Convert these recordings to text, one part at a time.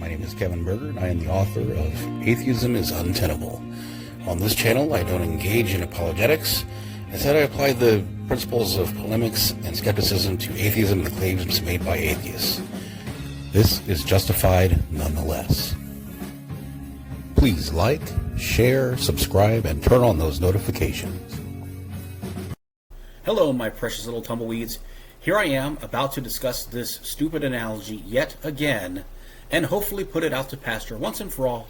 My name is Kevin Berger, and I am the author of Atheism is Untenable. On this channel, I don't engage in apologetics. Instead, I apply the principles of polemics and skepticism to atheism and the claims made by atheists. This is Justified Nonetheless. Please like, share, subscribe, and turn on those notifications. Hello, my precious little tumbleweeds. Here I am, about to discuss this stupid analogy yet again, and hopefully put it out to pasture once and for all,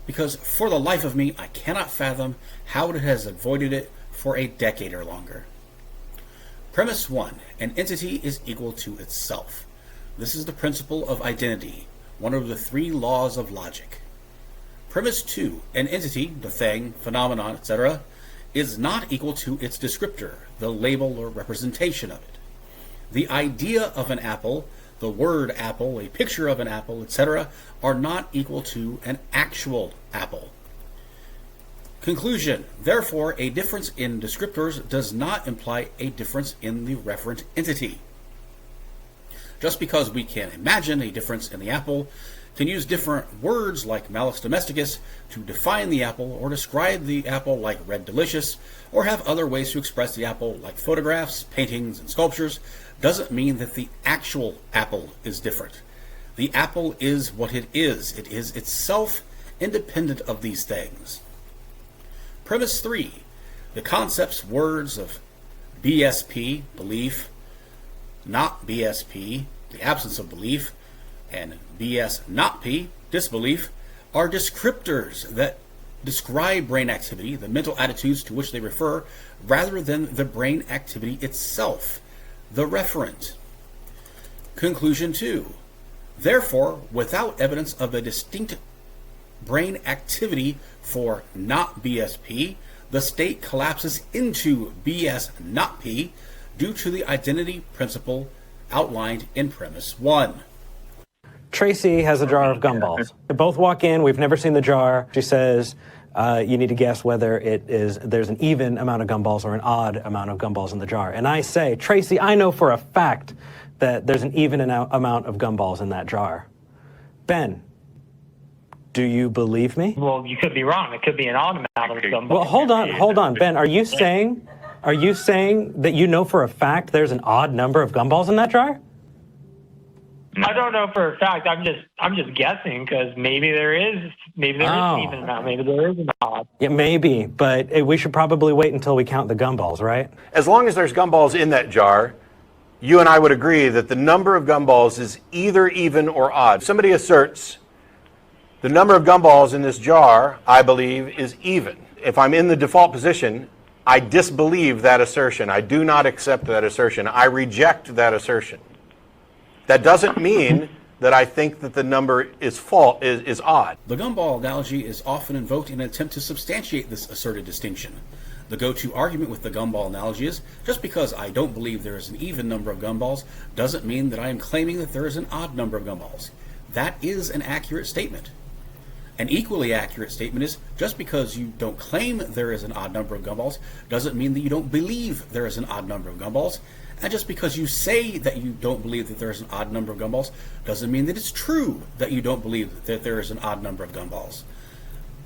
because for the life of me, I cannot fathom how it has avoided it for a decade or longer. Premise 1. An entity is equal to itself. This is the principle of identity, one of the 3 laws of logic. Premise 2. An entity, the thing, phenomenon, etc., is not equal to its descriptor, the label or representation of it. The idea of an apple, the word apple, a picture of an apple, etc., are not equal to an actual apple. Conclusion. Therefore, a difference in descriptors does not imply a difference in the referent entity. Just because we can imagine a difference in the apple, can use different words like Malus domesticus to define the apple or describe the apple like red delicious, or have other ways to express the apple like photographs, paintings, and sculptures, doesn't mean that the actual apple is different. The apple is what it is. It is itself independent of these things. Premise 3. The concepts, words of BSP, belief, not BSP, the absence of belief, and BS not P, disbelief, are descriptors that describe brain activity, the mental attitudes to which they refer, rather than the brain activity itself, the referent. Conclusion 2. Therefore, without evidence of a distinct brain activity for not BSP, the state collapses into BS not P due to the identity principle outlined in premise 1. Tracy has a jar of gumballs. They both walk in. We've never seen the jar. She says, you need to guess whether there's an even amount of gumballs or an odd amount of gumballs in the jar. And I say, Tracy, I know for a fact that there's an even amount of gumballs in that jar. Ben, do you believe me? Well, you could be wrong. It could be an odd amount of gumballs. Well, hold on, Ben. Are you saying that you know for a fact there's an odd number of gumballs in that jar? I don't know for a fact. I'm just guessing because maybe there is an even amount. Maybe there is an odd. Yeah, maybe, but we should probably wait until we count the gumballs, right? As long as there's gumballs in that jar, you and I would agree that the number of gumballs is either even or odd. If somebody asserts the number of gumballs in this jar, I believe, is even. If I'm in the default position, I disbelieve that assertion. I do not accept that assertion. I reject that assertion. That doesn't mean that I think that the number is odd. The Gumball analogy is often invoked in an attempt to substantiate this asserted distinction. The go-to argument with the Gumball analogy is, just because I don't believe there is an even number of gumballs doesn't mean that I am claiming that there is an odd number of gumballs. That is an accurate statement. An equally accurate statement is, just because you don't claim there is an odd number of gumballs doesn't mean that you don't believe there is an odd number of gumballs. And just because you say that you don't believe that there is an odd number of gumballs doesn't mean that it's true that you don't believe that there is an odd number of gumballs.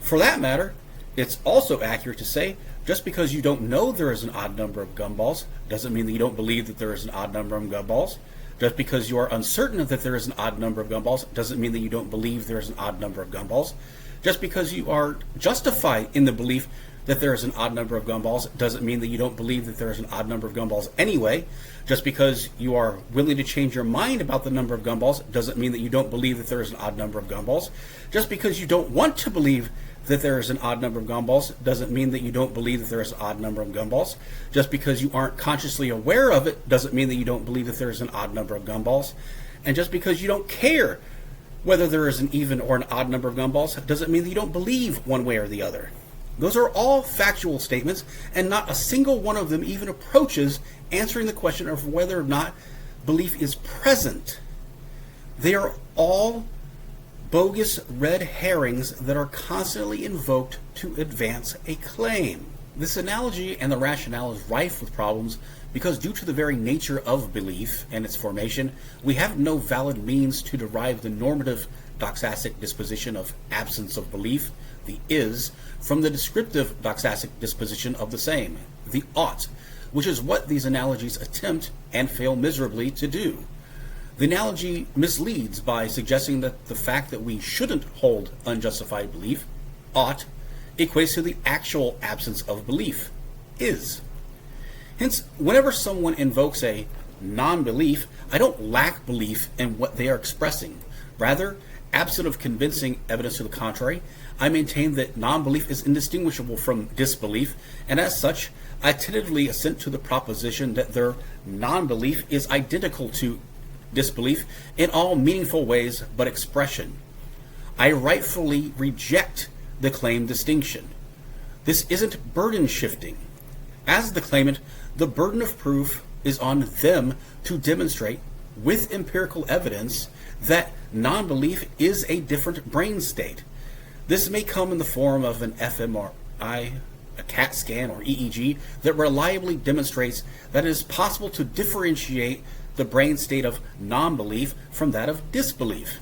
For that matter, it's also accurate to say, just because you don't know there is an odd number of gumballs doesn't mean that you don't believe that there is an odd number of gumballs. Just because you are uncertain that there is an odd number of gumballs doesn't mean that you don't believe there is an odd number of gumballs. Just because you are justified in the belief that there is an odd number of gumballs doesn't mean that you don't believe that there is an odd number of gumballs anyway. Just because you are willing to change your mind about the number of gumballs doesn't mean that you don't believe that there is an odd number of gumballs. Just because you don't want to believe that there is an odd number of gumballs doesn't mean that you don't believe that there is an odd number of gumballs. Just because you aren't consciously aware of it doesn't mean that you don't believe that there is an odd number of gumballs. And just because you don't care whether there is an even or an odd number of gumballs doesn't mean that you don't believe one way or the other. Those are all factual statements, and not a single one of them even approaches answering the question of whether or not belief is present. They are all bogus red herrings that are constantly invoked to advance a claim. This analogy and the rationale is rife with problems because due to the very nature of belief and its formation, we have no valid means to derive the normative doxastic disposition of absence of belief, the is, from the descriptive doxastic disposition of the same, the ought, which is what these analogies attempt and fail miserably to do. The analogy misleads by suggesting that the fact that we shouldn't hold unjustified belief, ought, equates to the actual absence of belief, is. Hence, whenever someone invokes a non-belief, I don't lack belief in what they are expressing. Rather, absent of convincing evidence to the contrary, I maintain that non-belief is indistinguishable from disbelief, and as such, I tentatively assent to the proposition that their non-belief is identical to disbelief in all meaningful ways but expression. I rightfully reject the claimed distinction. This isn't burden shifting. As the claimant, the burden of proof is on them to demonstrate with empirical evidence that non-belief is a different brain state. This may come in the form of an fMRI, a CAT scan, or EEG that reliably demonstrates that it is possible to differentiate the brain state of non-belief from that of disbelief.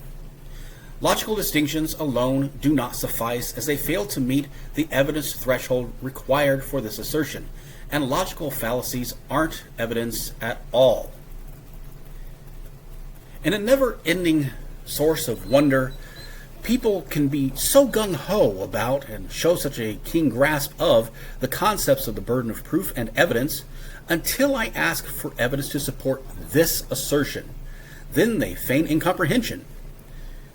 Logical distinctions alone do not suffice, as they fail to meet the evidence threshold required for this assertion, and logical fallacies aren't evidence at all. In a never-ending source of wonder, people can be so gung-ho about and show such a keen grasp of the concepts of the burden of proof and evidence until I ask for evidence to support this assertion. Then they feign incomprehension.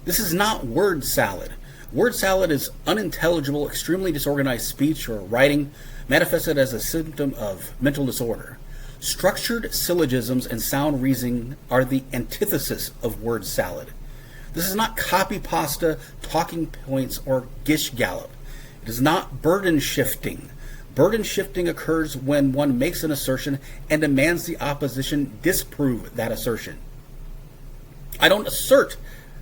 This is not word salad. Word salad is unintelligible, extremely disorganized speech or writing manifested as a symptom of mental disorder. Structured syllogisms and sound reasoning are the antithesis of word salad. This is not copy pasta, talking points, or gish gallop. It is not burden shifting. Burden shifting occurs when one makes an assertion and demands the opposition disprove that assertion. I don't assert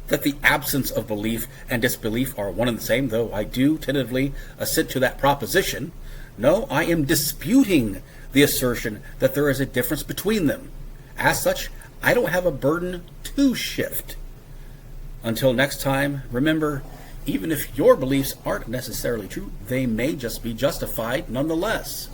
that the absence of belief and disbelief are one and the same, though I do tentatively assent to that proposition. No, I am disputing the assertion that there is a difference between them. As such, I don't have a burden to shift. Until next time, remember, even if your beliefs aren't necessarily true, they may just be justified nonetheless.